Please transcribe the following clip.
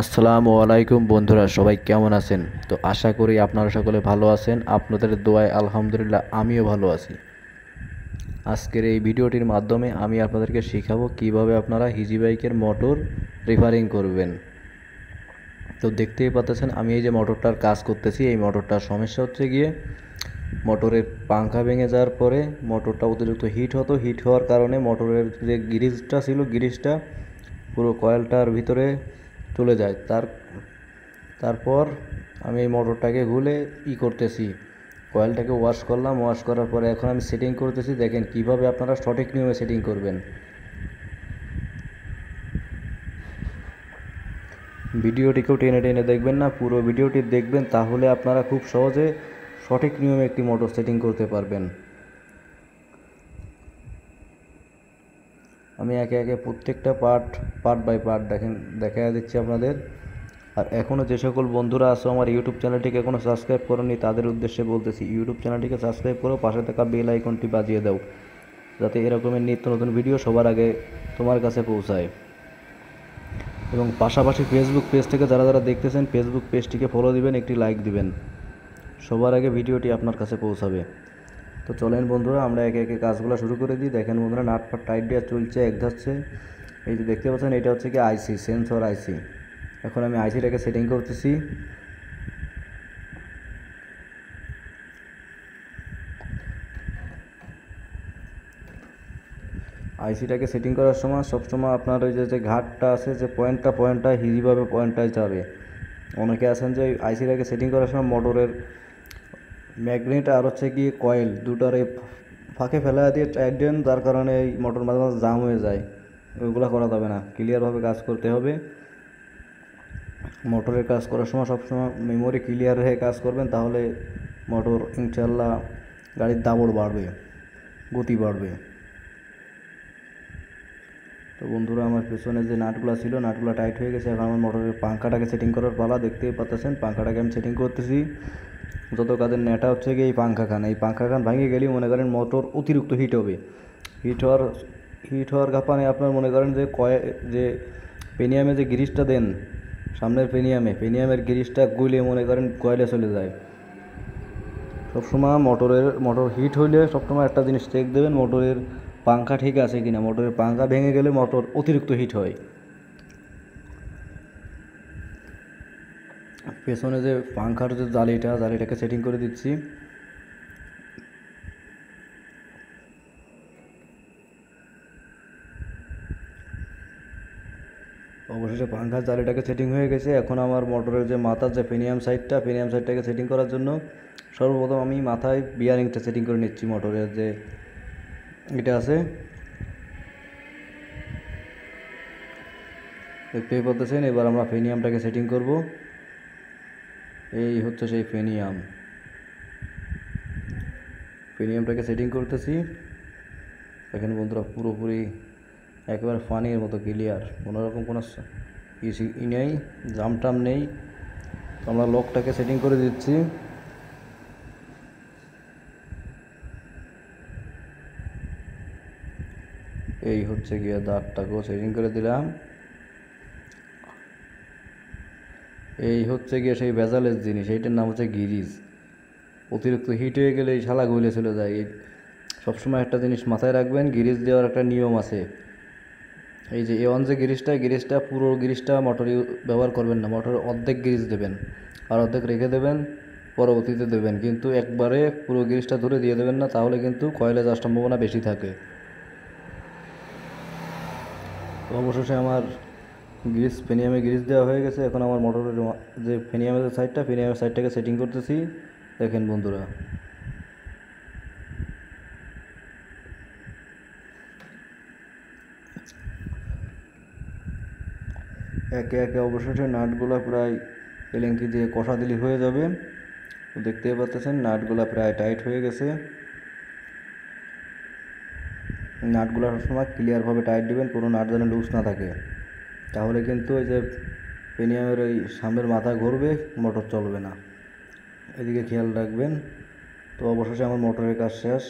আসসালামু আলাইকুম বন্ধুরা, সবাই কেমন আছেন? তো আশা করি আপনারা সকলে ভালো আছেন। আপনাদের দোয়ায় আলহামদুলিল্লাহ আমিও ভালো আছি। আজকের এই ভিডিওটির মাধ্যমে আমি আপনাদেরকে শেখাবো কিভাবে আপনারা হিজি বাইকের মোটর রিপেয়ারিং করবেন। তো দেখতেই পাচ্ছেন আমি এই যে মোটরটার কাজ করতেছি, এই মোটরটার সমস্যা হচ্ছে গিয়ে মোটরের পাংখা ভেঙে যাওয়ার পরে মোটরটা অতিরিক্ত হিট হওয়ার কারণে মোটরের যে গ্রিজটা ছিল, গ্রিজটা পুরো কয়েলটার ভিতরে চলে যায়। তারপর আমি এই মোটরটাকে খুলে করতেছি, কয়েলটাকে ওয়াশ করলাম। ওয়াশ করার পরে এখন আমি সেটিং করতেছি। দেখেন কিভাবে আপনারা সঠিক নিয়মে সেটিং করবেন। ভিডিওটিকেও টেনে টেনে দেখবেন না, পুরো ভিডিওটি দেখবেন, তাহলে আপনারা খুব সহজে সঠিক নিয়মে একটি মোটর সেটিং করতে পারবেন। আমি একে একে প্রত্যেকটা পার্ট বাই পার্ট দেখা দিচ্ছি আপনাদের। আর এখনও যে সকল বন্ধুরা আছো আমার ইউটিউব চ্যানেলটিকে এখনও সাবস্ক্রাইব করোনি, তাদের উদ্দেশ্যে বলতেছি ইউটিউব চ্যানেলটিকে সাবস্ক্রাইব করো, পাশে থাকা বেল আইকনটি বাজিয়ে দাও, যাতে এরকমের নিত্য নতুন ভিডিও সবার আগে তোমার কাছে পৌঁছায়। এবং পাশাপাশি ফেসবুক পেজ থেকে যারা যারা দেখতেছেন, ফেসবুক পেজটিকে ফলো দিবেন, একটি লাইক দিবেন, সবার আগে ভিডিওটি আপনার কাছে পৌঁছাবে। তো চলেন বন্ধুরা, আমরা একে একে কাজগুলো শুরু করে দিই। দেখেন বন্ধুরা, নাট ফাট টাইট দেওয়া চলছে, এক ধাচ্ছে। এই যে দেখতে পাচ্ছেন, এটা হচ্ছে কি আইসি, সেন্সর আইসি। এখন আমি আইসিটাকে সেটিং করতেছি। আইসিটাকে সেটিং করার সময় সবসময় আপনার ওই যে ঘাটটা আছে, যে পয়েন্টটা হিজিভাবে পয়েন্টটায় যাবে। অনেকে আছেন যে আইসিটাকে সেটিং করার সময় মোটরের ম্যাগনেট আর হচ্ছে কি কয়েল দুটার এই ফাঁকে ফেলা দিয়ে টাইট দেন, যার কারণে এই মোটর মাঝে মাঝে জাম হয়ে যায়। ওইগুলো করা যাবে না, ক্লিয়ারভাবে কাজ করতে হবে। মোটরের কাজ করার সময় সবসময় মেমোরি ক্লিয়ার হয়ে কাজ করবেন, তাহলে মোটর ইনশাল্লাহ গাড়ির দাবড় বাড়বে, গতি বাড়বে। তো বন্ধুরা, আমার পেছনে যে নাটগুলো ছিল, নাটগুলো টাইট হয়ে গেছে। এখন আমার মোটরের পাংখাটাকে সেটিং করার পালা। দেখতেই পাচ্ছেন পাংখাটাকে আমি সেটিং করতেছি। যত কাজের নেটা হচ্ছে গিয়ে এই পাংখাখান ভাঙে গেলেই মনে করেন মোটর অতিরিক্ত হিট হবে। হিট হওয়ার কারণে আপনার মনে করেন যে পেনিয়ামে যে গ্রিজটা দেন, সামনের পেনিয়ামের গ্রিজটা গুলে মনে করেন কয়েলে চলে যায়। সবসময় মোটর হিট হইলে সবসময় একটা জিনিস চেক দেবেন, মোটরের পাংখা ঠিক আছে কিনা। মোটরের পাংখা ভেঙে গেলে মোটর অতিরিক্ত হিট হয়। পেছনে যে পাংখার যে জালিটাকে সেটিং করে দিচ্ছি। অবশেষে পাংখার জালিটাকে সেটিং হয়ে গেছে। এখন আমার মোটরের যে মাথার যে পেনিয়াম সাইডটাকে সেটিং করার জন্য সর্বপ্রথম আমি মাথায় বিয়ারিংটা সেটিং করে নিচ্ছি। মোটরের যে এটা আছে, দেখতেই পাচ্ছেন। এবার আমরা ফেনিয়ামটাকে সেটিং করব। এই হচ্ছে সেই ফেনিয়ামটাকে সেটিং করতেছি। দেখেন বন্ধুরা, পুরোপুরি একেবারে পানির মতো ক্লিয়ার, কোনোরকম কোনো নেই, জাম নেই। তো আমরা লকটাকে সেটিং করে দিচ্ছি। এই হচ্ছে গিয়ে দাঁতটাকেও সেটিং করে দিলাম। এই হচ্ছে গিয়ে সেই ভেজালের জিনিস, এইটার নাম হচ্ছে গিরিজ। অতিরিক্ত হিট হয়ে গেলে এই শালা গলে চলে যায়। সবসময় একটা জিনিস মাথায় রাখবেন, গিরিজ দেওয়ার একটা নিয়ম আছে। এই যে A1 যে গিরিজটা পুরো গিরিজটা মোটরে ব্যবহার করবেন না, মোটরের অর্ধেক গিরিজ দেবেন আর অর্ধেক রেখে দেবেন, পরবর্তীতে দেবেন। কিন্তু একবারে পুরো গিরিজটা ধরে দিয়ে দেবেন না, তাহলে কিন্তু কয়েলে যাওয়ার সম্ভাবনা বেশি থাকে। তো অবশেষে আমার ফেনিয়ামে গ্রিজ দেওয়া হয়ে গেছে। এখন আমার মোটরের যে ফেনিয়ামের সাইডটাকে সেটিং করতেছি। দেখেন বন্ধুরা, একে একে অবশেষে নাটগুলা প্রায় এলেঙ্কি দিয়ে কষা দিলি হয়ে যাবে। তো দেখতেই পাচ্ছেন নাটগুলা প্রায় টাইট হয়ে গেছে। নাটগুলো সবসময় ক্লিয়ারভাবে টাইট দিবেন, কোনো নাট যেন লুজ না থাকে, তাহলে কিন্তু ওই যে পেনিয়ামের ওই সামনের মাথা ঘুরবে, মোটর চলবে না। এদিকে খেয়াল রাখবেন। তো অবশেষে আমার মোটরের কাজ শেষ।